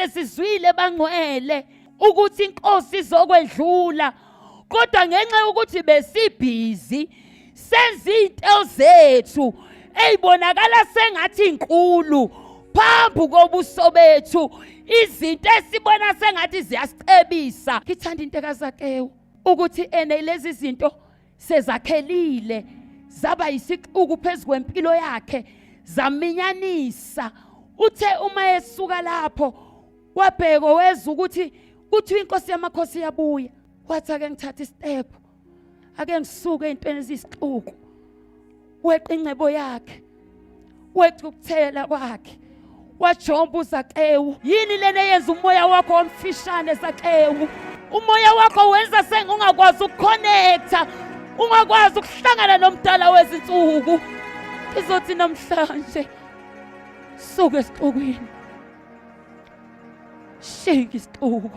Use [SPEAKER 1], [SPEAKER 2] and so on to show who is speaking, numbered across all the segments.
[SPEAKER 1] sesizwile bangcwele ukuthi inkosi izokwedlula, kodwa ngenxa yokuthi besibhizi senza izinto zethu eyibonakala sengathi inkulu phambi kobuso bethu, izinto esibona sengathi ziyasicebisa. Ngithanda into kaZakewu ukuthi lezi zinto sezakhelile zaba yisiquku phezu kwempilo yakhe, zaminyanisa. Uthe uma esuka lapho wabheka weza ukuthi kuthiwa inkosi yamakhosi yabuya, wathi ake ngithathe istep, ake ngisuke ezintweni ezisixuku, weqa ingcebo yakhe, weqa ukuthela kwakhe, wajomba uZakewu. Yini lena yenza umoya wakho omfishane Zakewu? Umoya wakho wenza sengungakwazi ukuconnecta, ungakwazi ukuhlangana nomdala wezinsuku. Izothi namhlanje suke esixukwini, shake isixuku.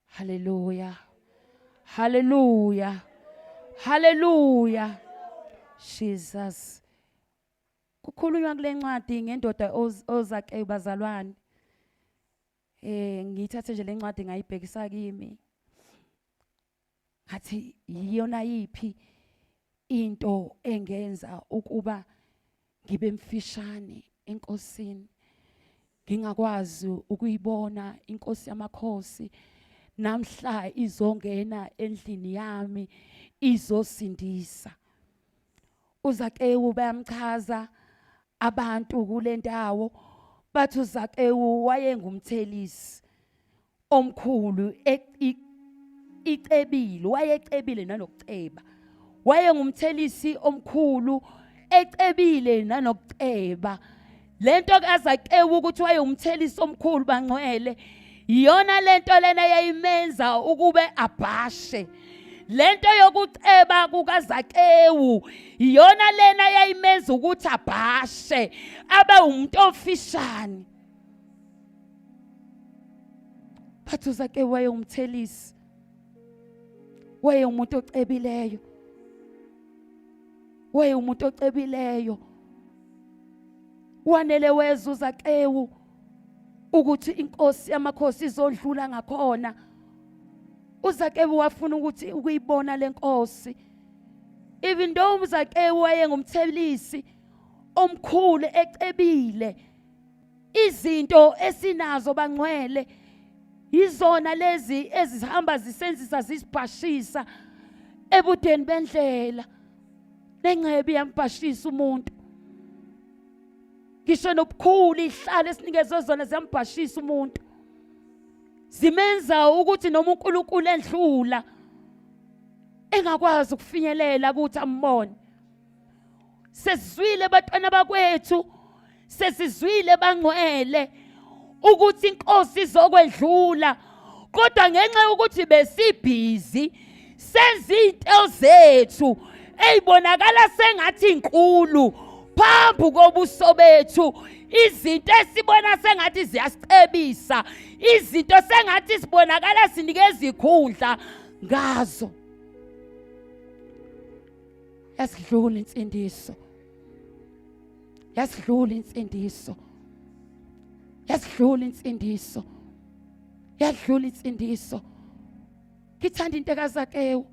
[SPEAKER 1] Hallelujah. Hallelujah. Hallelujah. Jesus. Kukhulunywa kule ncwadi ngendoda oZakewu bazalwane. Ngithathe nje le ncwadi ngayibhekisa kimi. Ngathi iyona yipi into engenza ukuba ngibe mfishane enkosini, ngingakwazi ukuyibona inkosi yamakhosi namhla izongena endlini yami izosindisa. uZakewu bayamchaza abantu kule ndawo bathi uZakewu wayengumthelisi omkhulu, ecebile, wayecebile nanokuceba. Wayengumthelisi omkhulu, ecebile nanokuceba. Lento kaZakewu ukuthi wayengumthelisi omkhulu bangcwele, iyona lento lena yayimenza ukube abhashe. Lento yokuceba kukaZakewu iyona lena yayimenza ukuthi abhashe, abe umuntu ofishane. Bathi uZakewu wayengumthelisi, wayeumuntu ocebileyo, wayeumuntu ocebileyo. Wanele weza uZakewu ukuthi inkosi yamakhosi izondlula ngakhona. uZakewu wafuna ukuthi ukuyibona lenkosi. Even though uZakewu wayengumthelisi omkhulu ecebile, izinto esinazo bangcwele izona lezi ezihamba zisenzisa zisibhashisa ebudeni bendlela. Nengcebe yambhashisa umuntu. Ngisho nobukhulu ihlala esinikezwe zona ziyambhashisa umuntu. Zimenza ukuthi noma uNkulunkulu endlula engakwazi ukufinyelela ukuthi ambone. Sesizwile bantwana bakwethu, sesizwile bangcwele ukuthi inkosi izokwedlula, kodwa ngenxa yokuthi besibhizi senza izinto zethu eyibonakala sengathi inkulu phambi kobuso bethu, izinto esibona sengathi ziyasicebisa, izinto sengathi sibonakala sinikeza ikhundla ngazo. Yasidlula insindiso, yasidlula insindiso, yasidlula insindiso, yadlula insindiso. Ngithanda into kaZakewu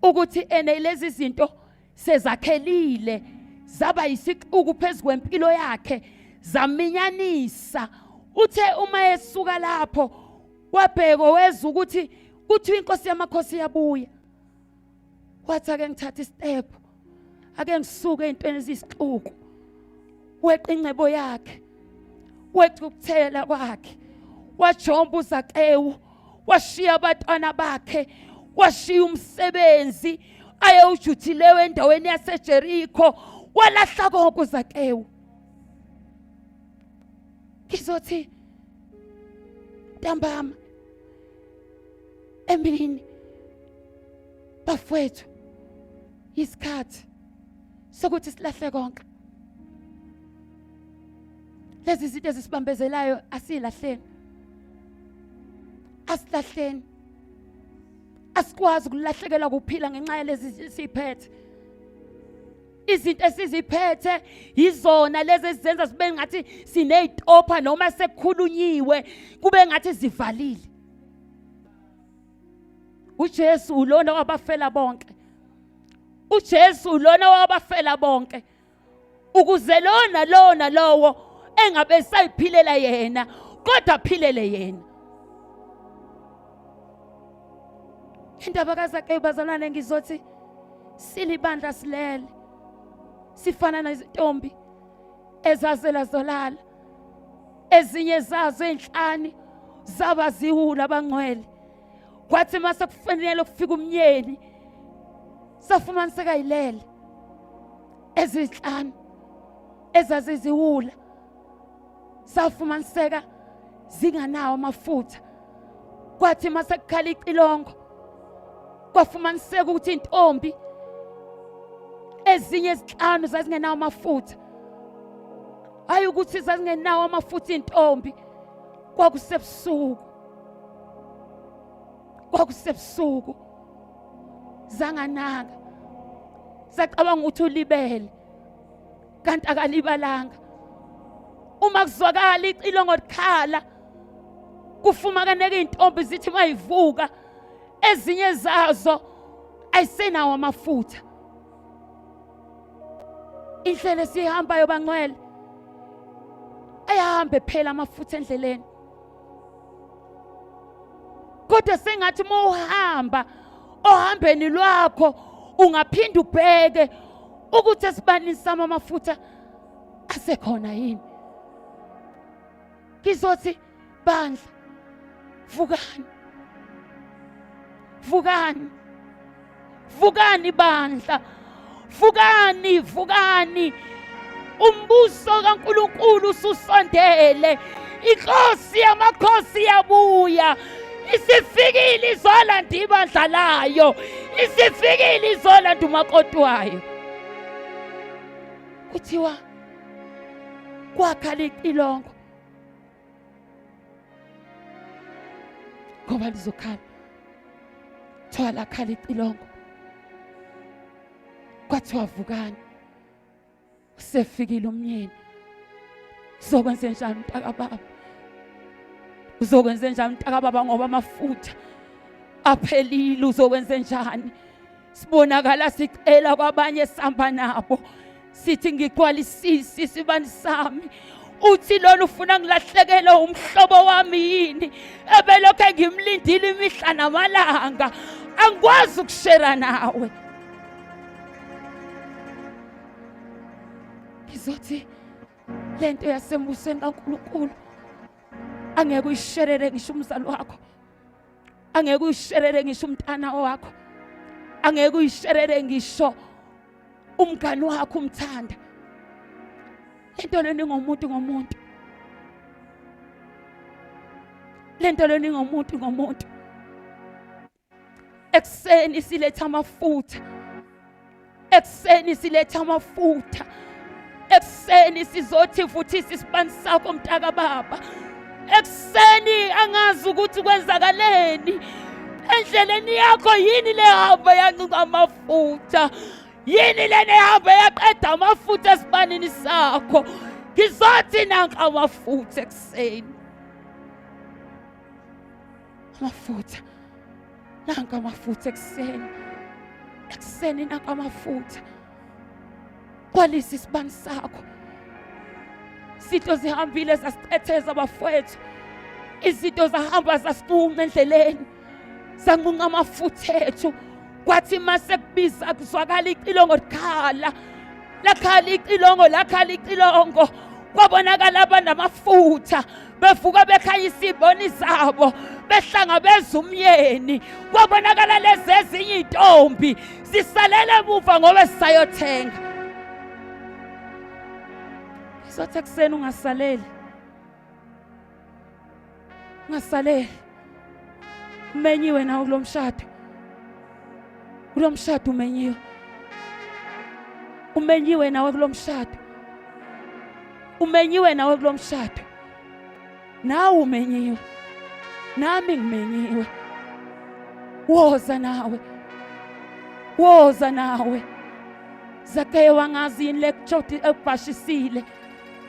[SPEAKER 1] ukuthi lezi zinto sezakhelile zaba yisiquku phezu kwempilo yakhe, zaminyanisa. Uthe uma esuka lapho wabheka weza ukuthi kuthiwa inkosi yamakhosi yabuya, wathi ake ngithathe istep, ake ngisuke ezintweni ezisixuku, weqa ingcebo yakhe, weqa ukuthela kwakhe, wajomba uZakewu, washiya abantwana bakhe, washiya umsebenzi ayewujuthileyo endaweni yaseJerikho, walahla konke uZakewu. Ngizothi ntambama emini bafowethu isikhathi sokuthi silahle konke. Lezi zinto ezisibambezelayo asilahleni, asilahleni, Asikwazi ukulahlekelwa kuphila ngenxa yalezi siphethe. Izinto esiziphethe yizona lezi ezenza sibe ngathi sinezitopha noma sekukhulunyiwe kube ngathi zivalile. uJesu ulona wabafela bonke. uJesu ulona wabafela bonke. Ukuze lona lowo engabe sayiphilela yena kodwa aphilele yena. Indaba kaZakhewu bazalwane ngizothi silibandla silele. Sifana nezintombi ezazela zolala. Ezinye zazo enhlani zaba ziwula abangcwele. Kwathi mase kufanele ukufika umnyeni safumaniseka yilele. Ezinhlanu ezaziziwula safumaniseka zinganawo amafutha. Kwathi mase kukhala ixilongo kwafumaniseka ukuthi intombi ezinye ezinhlanu zazingenawo amafutha. Hayi ukuthi zazingenawo amafutha intombi. Kwakusebusuku zangananga sacabanga ukuthi ulibele kanti akalibalanga. Uma kuzwakala ixilongo likhala kufuma kaneke intombi zithi mayivuka ezinye zazo ayisenawo amafutha. Indlela esihambayo bangcwele ayahambe phela amafutha endleleni. Kodwa sengathi uma uhamba ohambeni lwakho ungaphinda ubheke ukuthi esibanini sami amafutha asekhona yini. Kizothi bandla vukani bandla. Vukani. Umbuso kaNkulunkulu ususondele. Inkosi yamakhosi yabuya. Isifikile izolanda ibandla layo. Isifikile izolanda umakoti wayo. Kuthiwa kwakhala ixilongo ngoba lizokhala. Thwala khala ixilongo. Kwathiwa vukani. Usefikile umnyeni. Uzokwenza njani mntaka baba? Uzokwenza njani mntaka baba ngoba amafutha aphelile? Uzokwenza njani? Sibonakala sicela kwabanye sihamba nabo. Sithi ngigcwalisisi isibani sami. Uthi lona ufuna ngilahlekele umhlobo wami yini? Ebelokho ngimlindile imihla namalanga. Angikwazi ukushare nawe. Ngizothi lento yasembusweni kaNkulunkulu angeke uyisherere ngisho umzali wakho. Angeke uyisherere ngisho umntana wakho. Angeke uyisherere ngisho umngani wakho umthanda. Lento leni ngomuntu. Lento leni ngomuntu. Ekseni siletha amafutha. Ekseni sizothi futhi isibani sakho mntaka baba. Ekseni angazi ukuthi kwenzakaleni. Endleleni yakho yini lehamba yancinca amafutha? Yini lena ehamba yaqeda amafutha esibanini sakho? Ngizothi nanka amafutha ekseni. Amafutha. Nanka amafutha ekseni. Ekseni nanka amafutha. Kwalisi isibani sakho. Izinto zihambile zasicetheza abafowethu. Izinto zahamba zasinqunqa endleleni. Sanqunqa amafutha ethu. Kwathi mase kubiza kuzwakala ixilongo likhala. Lakhala ixilongo. Kwabonakala abanamafutha. Bevuka bekhanyisa iziboni zabo. Behlangabeza umyeni. Kwabonakala lezi ezinye intombi zisalele emuva ngoba sisayothenga. Sothi ekseni ungasaleli. Umenyiwe nawe kulo mshado. Kulo mshado umenyiwe. Umenyiwe nawe kulo mshado. Nawe umenyiwe. Nami ngimenyiwe. woza nawe, woza nawe. Zakeyo angazi yini lekujodi ekubhashisile,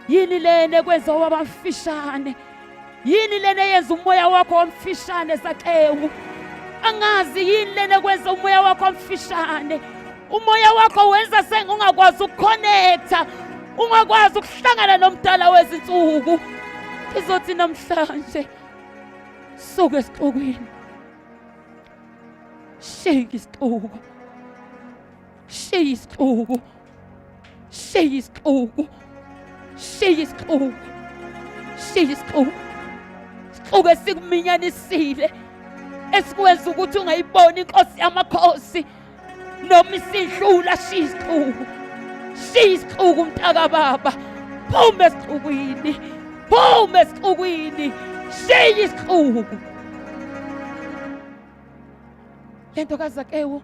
[SPEAKER 1] yini lena ekwenza wabamfishane, yini lena yenza umoya wakho wamfishane. Zakeyo angazi yini lena ekwenza umoya wakho wamfishane. Umoya wakho wenza sengungakwazi ukuconnecta, ungakwazi ukuhlangana nomdala wezinsuku. Izothi namhlanje suke esixukwini, shake isixuku, shake isixuku, shake isixuku, shake isixuku, shake isixuku. Isixuku esikuminyanisile, esikwenza ukuthi ungayiboni inkosi yamakhosi noma isidlula. Shake isixuku, shake isixuku mntaka baba. Phuma esixukwini, phuma esixukwini, shake isixuku. Lento kaZakewu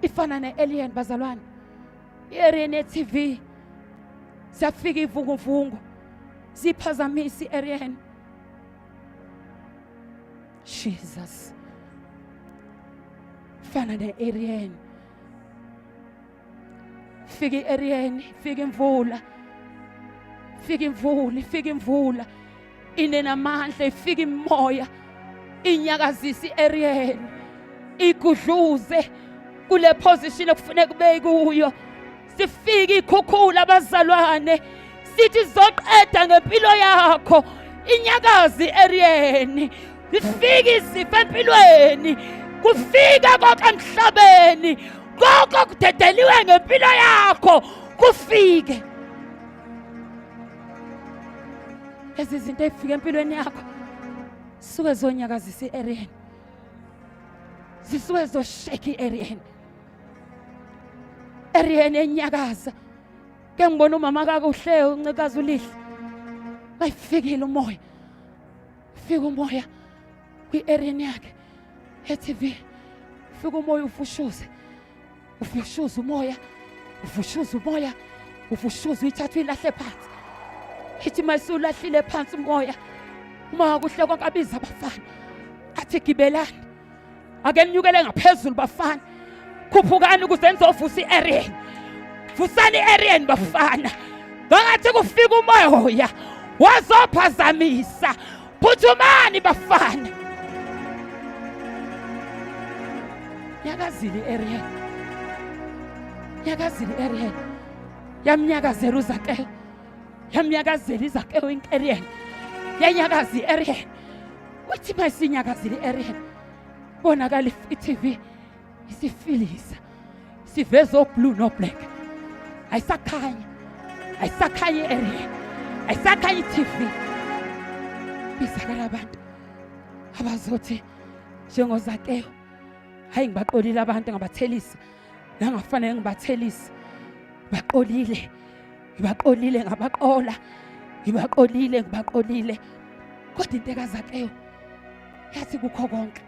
[SPEAKER 1] ifana ne-alien bazalwane. I-Arian TV siyafika ivunguvungu siphazamisa i-Arian. Jesus, fana ne-Arian. Fika i-Arian, fika imvula, fika imvula, fika imvula. Inenamandla, ifika imoya, inyakazisa i-Arian, igudluze kule position okufanele kube kuyo. Sifike ikhukhula abazalwane, sithi zoqeda ngempilo yakho. Inyakazi i-Arian, ifike izifo empilweni, kufika konke emhlabeni, konke okudedeliwe ngempilo yakho kufike. Lezi zinto ezifika empilweni yakho suke zonyakazisa i-Arian, zisuke zoshake i-Arian. Arian enyakaza. Ke ngibona umama kakuhle uncikaza ulihle, bayifikile umoya, fika umoya kwi-Arian yakhe e-TV. Fika umoya ufushuze, ufushuze umoya, ufushuze umoya, ufushuze uyithatha uyilahle phansi. Ithi mayisulahlile phansi umoya, uma kuhle konke abiza abafana athi gibelani, ake ninyukele ngaphezulu bafana, khuphukani ukuze nizovusa i-Arian. Vusani i-Arian bafana, bangathi kufika umoya wazophazamisa. Phuthumani bafana. Nyakazile i-Arian, nyakazile i-Arian. Yamnyakazela uZakewu, yamnyakazela iZakewu i-Arian, yanyakaza i-Arian. Uthi mayisinyakazile i-Arian, bonakala i-TV isifilisa, siveza o-blue no-black. Ayisakhanya, ayisakhanya i-Arian, ayisakhanya i-TV. Bizakala abantu abazothi njengoZakewu, hayi ngibaxolile abantu ngabathelisa la ngafanele ngibathelisa. Baqolile, ngibaxolile ngabaqola, ngibaxolile ngibaxolile. Kodwa into kaZakewu yathi kukho konke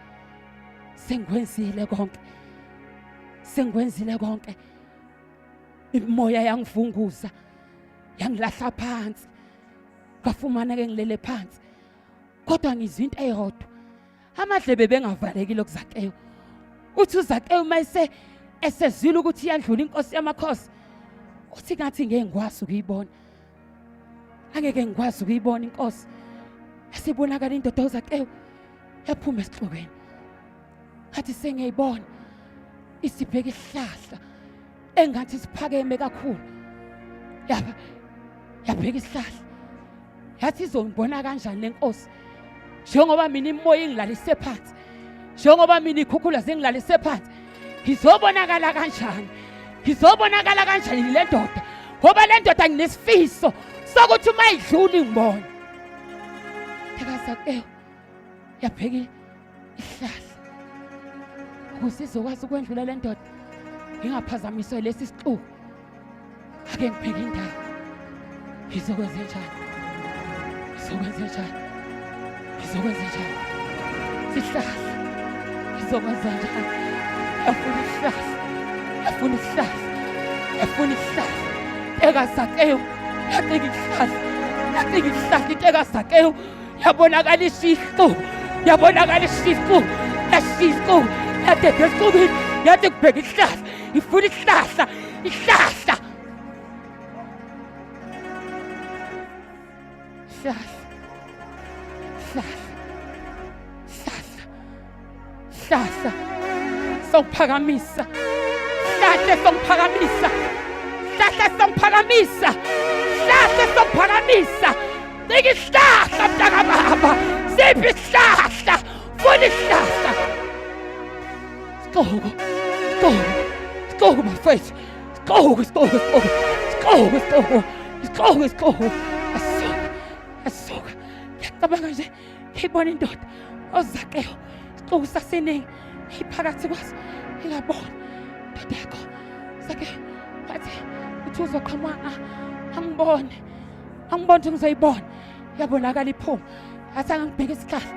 [SPEAKER 1] sengikwenzile konke, sengikwenzile konke. Imoya yangivunguza, yangilahla phansi, ngafumana ke ngilele phansi. Kodwa ngizwa into eyodwa, amadlebe bengavalekile kuZakewu. Uthi uZakewu mayise esezwile ukuthi iyadlula inkosi yamakhosi, uthi ngathi ngeke ngikwazi ukuyibona, angeke ngikwazi ukuyibona inkosi. Asibonakala indoda uZakewu yaphuma esixokweni, ngathi sengiyayibona isibheka isihlahla engathi siphakeme kakhulu. Yabheka isihlahla yathi izongibona kanjani lenkosi, njengoba mina imoya ingilalise phansi, njengoba mina ikhukhula zengilalise phansi, ngizobonakala kanjani, ngizobonakala kanjani le ndoda, ngoba le ndoda nginesifiso sokuthi uma idlula ingibone. TekaZakewu yabheka isihlahla ukuze izokwazi ukwendlula le ndoda, ngingaphazamiswa lesi sixuku. Ake ngibheke indawo, ngizokwenza njani, ngizokwenza njani, ngizokwenza njani. Sihlahla ngizokwenza njani, yafuna isihlahla, yafuna isihlahla, yafuna isihlahla. TekaZakewu yabheka isihlahla, yabheka isihlahla. TekaZakewu yabonakala isihlu, yabonakala isihlu, isihlu Yade desikubi, yade kubheka isihlahla, ifuna isihlahla, isihlahla. Hlahla songiphakamisa, hlahla songiphakamisa, hlahla songiphakamisa, hlahla songiphakamisa. Nika isihlahla mntaka baba, siphi isihlahla, funa isihlahla. Sikogo bafethu, sikogo. Asuka, ngiyacabanga nje ngibona indoda oZakeyo isixuku saseningi iphakathi kwaso ingabona indoda yakho Zakeyo bathi uthi uzoqhamuka angibone ukuthi ngizoyibona yabonakala iphuma athi angibheka isihlahla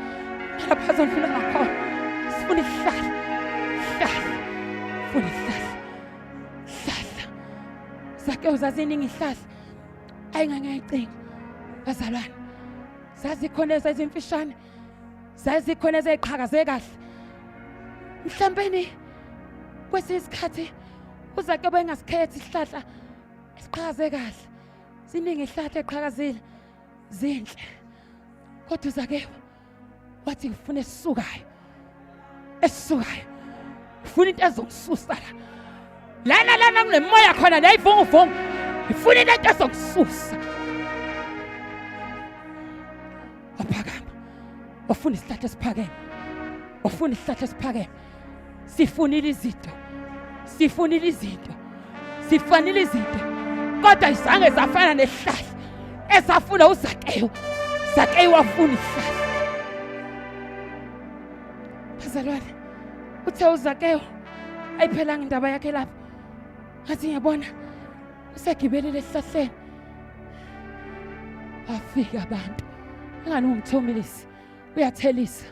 [SPEAKER 1] lapha azondlula ngakhona sifuna isihlahla funa isihlahla Zakeyo zaziningi ihlahla ayingangayicinga bazalwane zazikhona ezimfishane zazikhona eziqhakaze kahle mhlawumbe kwesinye isikhathi uZakeyo bengasikhethi isihlahla esiqhakaze kahle siningi ihlahla eqhakazile zinhle kodwa uZakeyo wathi ngifuna esisukayo ngifuna into ezongisusa lana kunemoya khona la ivunguvungu ngifuna into ezongisusa waphakama wafuna isihlahla esiphakeme sifunile izinto kodwa izange zafana nesihlahla ezafuna uZakeyo wafuna isihlahla bazalwane uthe uZakeyo ayiphelanga indaba yakhe lapha ngathi ngiyabona usegibelele esihlahleni afika abantu engani ungithomilisi uyathelisa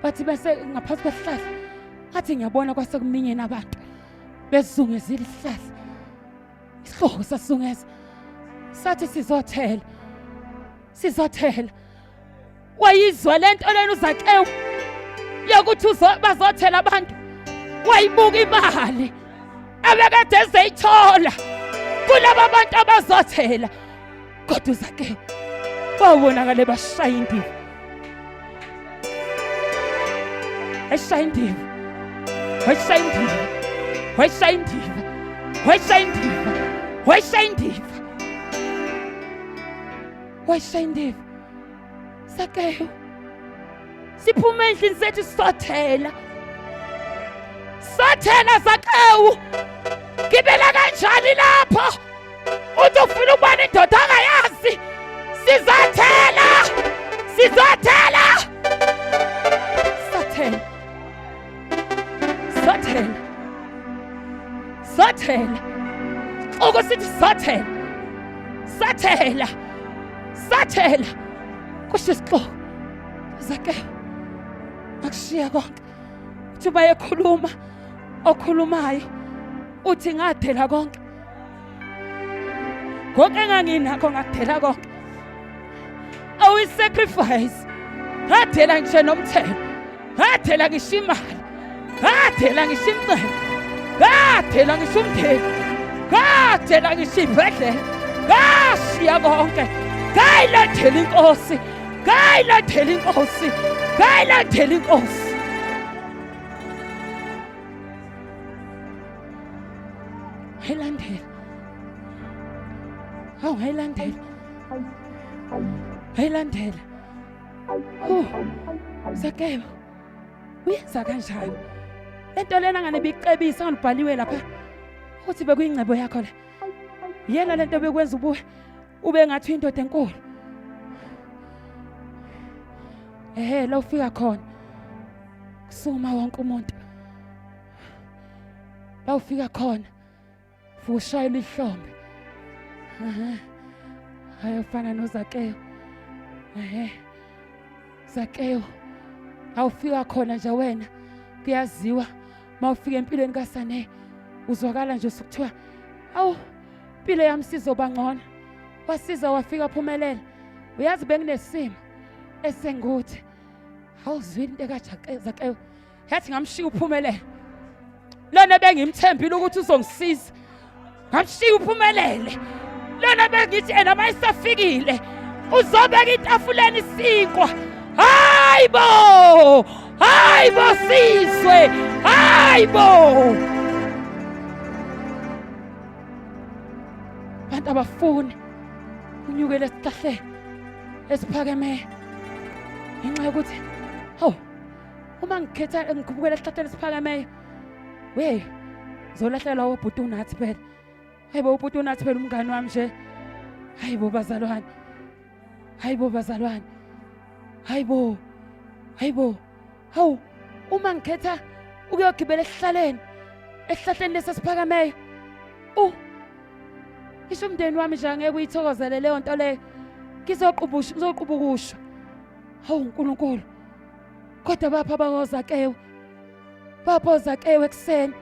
[SPEAKER 1] bathi bese ngaphansi kwesihlahla ngathi ngiyabona kwasekuminyene abantu bezungezile isihlahla isihloko sasungeza sathi sizothela wayizwa lento lena uZakeyo yokuthi bazothela abantu wayibuka imali abekade ezeyithola kulabo bantu abazothela kodwa uZakeyo wabonakala bashaya indiva wayishaya indiva Zakeyo siphume endlini sethu sothela Zakeyo gibela kanjani lapho uthi ufuna ukubona indoda angayazi sizothela ukusithi sathela kusho isixoko Zakeyo akushiya konke uthi bayekhuluma okhulumayo uthi ngathela konke enganginakho ngathela konke sacrifice ngathela ngisho nomthelo ngathela ngisho imali ngathela ngisho incebo ngathela ngisho umndeni ngathela ngisho ibhedlela ngashiya konke ngayilandela inkosi Hayilandela Zakeyo uyenza kanjani lento lena ngane bicebisa ngibhaliwe lapha uthi bekuyingcebo yakho le yena lento bekwenza ube ngathi indoda enkulu la ufika khona kusuma wonke umuntu la ufika khona fushayela ihlombe ayofana noZakeyo Zakeyo awufika khona nje wena kuyaziwa mawufika empilweni kaSane uzwakala nje sokuthiwa impilo yami sizoba ngcono wasiza wafika phumelela uyazi bekunesimo esenguthi awuzwini into kaZakeyo yathi ngamshiya uphumelele. Lona bengimthembile ukuthi uzongisiza, ngamshiya uphumelele. Lona bengithi ena mayisafikile uzobeka itafuleni isinkwa. Hayibo! Hayibo sizwe! Hayibo! Bantu abafuni unyukele esihlahleni esiphakemeyo ngenxa yokuthi uma ngikhetha ngikubukela esihlahleni esiphakemeyo zolahlelwa ubhuti uNathi phela. Hayibo ubhuti uNathi phela umngani wami nje. Hayibo bazalwane. Hayibo bazalwane. Hayibo. Hayibo. Hawu uma ngikhetha ukuyogibela esihlahleni lesiphakemeyo. Isho umndeni wami nje angeke uyithokozele leyo nto leyo. Ngizoqubukusho. Hawu uNkulunkulu. Kodwa bapha bawozakewu. Baphozakewu ekseni.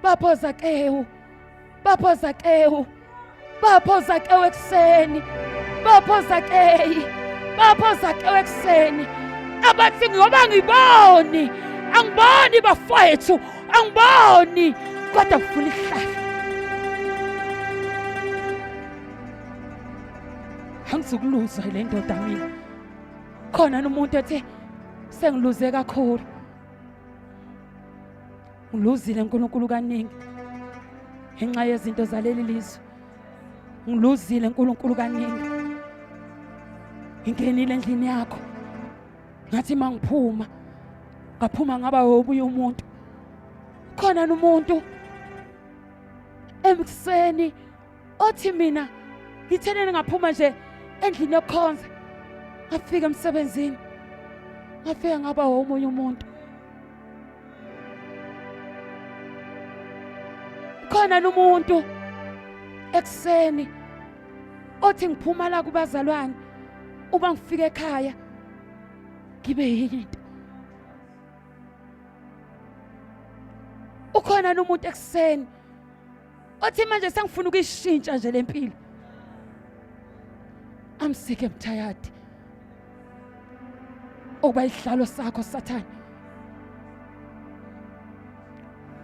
[SPEAKER 1] Baphozakewu. Baphozakewu. Baphozakewu ekseni. Baphozakewu ekseni. Abathi ngoba ngiboni. Angiboni bafowethu. Angiboni. Kodwa kufuna ihlahla. Angizukuluza le ndoda mina. Khona nomuntu ethi sengiluze kakhulu. Ngiluzile uNkulunkulu kaningi ngenxa yezinto zaleli lizwe. Ngiluzile uNkulunkulu kaningi. Ngingenile endlini yakho. Ngathi mangiphuma ngaphuma ngaba obuye umuntu. Khona nomuntu emkuseni othi mina ngithenene ngaphuma nje endlini yokukhonza. Ngafika emsebenzini. Ngafika ngaba omunye umuntu. Khona nomuntu ekseni othi ngiphuma la kubazalwane uma ngifika ekhaya ngibe yinto. Ukhona nomuntu ekseni othi manje sengifuna ukuyishintsha nje lempilo. I'm sick and tired. Oba isihlalo sakho Sathane.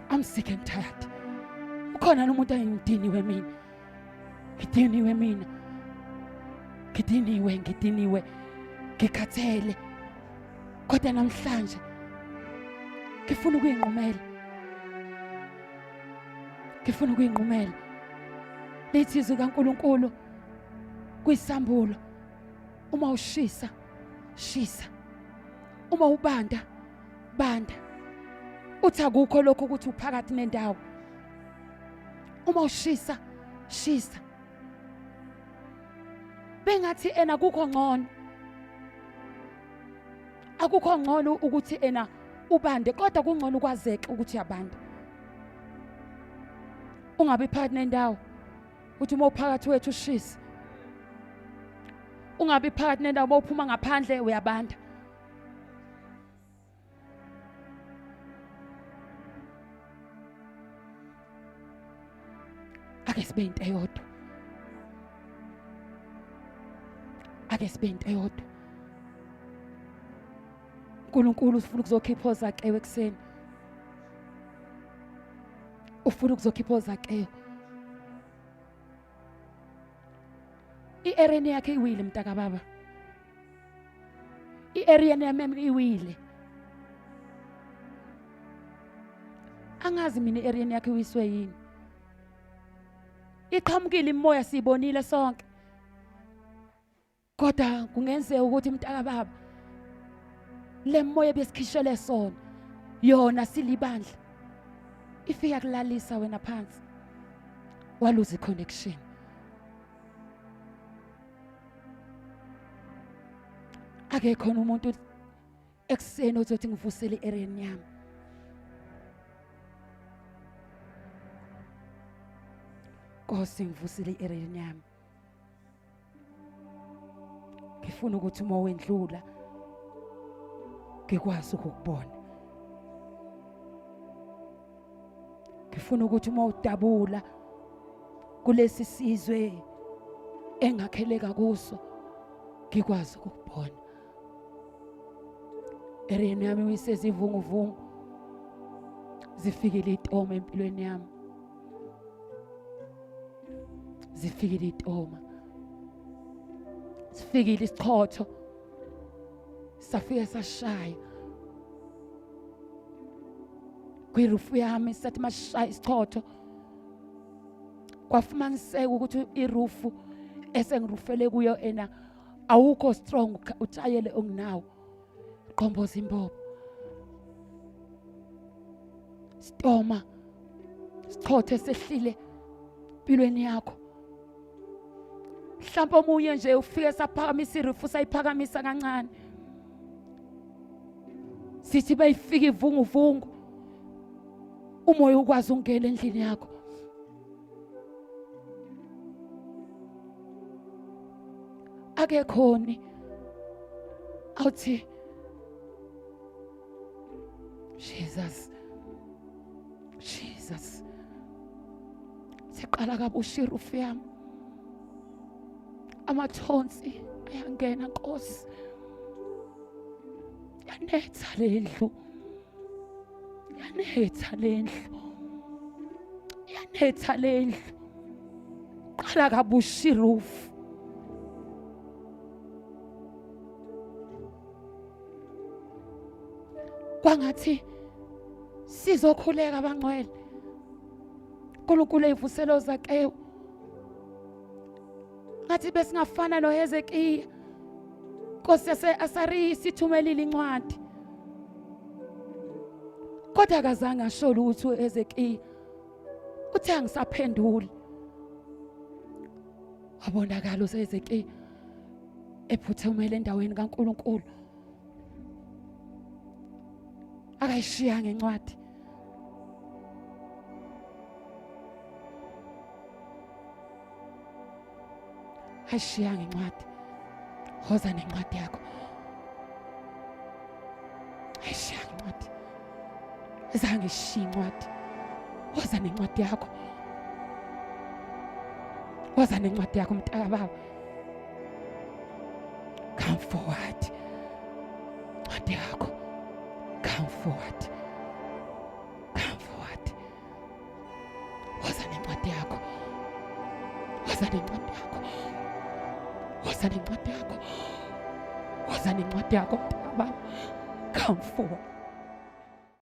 [SPEAKER 1] I'm sick and tired. Ukhona nomuntu ayingidiniwe mina. Ngidiniwe mina. Ngidiniwe. Ngikhathele. Kodwa namhlanje ngifuna ukuyinqumela. Lithi izwi kaNkulunkulu kuyisambulo. Uma ushisa, shisa. Uma ubanda, banda. Uthi akukho lokho ukuthi uphakathi nendawo. Uma ushisa, shisa. Bengathi ena akukho ngcono. Akukho ngcono ukuthi ena ubande, kodwa kungcono ukwazeke ukuthi uyabanda. Ungabe phakathi nendawo. Uthi uma uphakathi wethu ushisa. Ungabe phakathi nendawo uma uphuma ngaphandle uyabanda. Ake sibe into eyodwa. uNkulunkulu ufuna ukuzokhipha ozakewe ekseni. Ufuna ukuzokhipha ozakewe. I-area yakhe iwile mntaka baba. I-area yami iwile. Angazi mina i-area yakhe wiswe yini. Iqhamukile imoya sibonile sonke. Kodwa kungenzeka ukuthi mntaka baba le moya besikhishele sona yona silibandla ifika kulalisa wena phansi waluza iconnection. Ake khona umuntu ekseni ozothi ngivusele i-area yami. Nkosi ngivusele i-area yami. Ngifuna ukuthi uma wendlula ngikwazi ukubona. Ngifuna ukuthi uma udabula kulesi sizwe engakheleka kuso ngikwazi ukubona. Area yami uyisezivunguvungu zifikile itoma empilweni yami, zifikile itoma, sifikile isichotho, safike sashaya kwirufu yami. Sathi mashaya isichotho, kwafumaniseka ukuthi irufu esengirufele kuyo ena awukho strong, utshayele onginawo qomboza imbobo. Stoma sichothe sehlile empilweni yakho. Mhlawumbe omunye nje ufike saphakamisa irufu, sayiphakamisa kancane, sithi bayifika ivunguvungu, umoya ukwazi ungena endlini yakho. Akekhoni awuthi Jesus, Jesus, siqala kabusha irufu yami, amathonsi ayangena Nkosi, yanetha lendlu, yanetha lendlu, yanetha lendlu, qala kabusha irufu. Kwangathi sizokhuleka abangcwele, uNkulunkulu eyivuselo zakhe, ngathi besingafana noHezekiya. Nkosi asari sithumelile incwadi, kodwa akazange asho lutho uHezekiya, uthe angisaphenduli. Wabonakala uHezekiya ephuthumele endaweni kaNkulunkulu, akayishiyanga incwadi. Ayishiyanga incwadi. Hoza nencwadi yakho. Ayishiyanga incwadi. Azange ishiye incwadi. Hoza nencwadi yakho. Hoza nencwadi yakho mntaka baba. Come forward. Incwadi yakho. Come forward. Come forward. Hoza nencwadi yakho. Hoza nencwadi yakho. Hoza nencwadi yakho. Hoza nencwadi yakho mntaka baba. Come forward.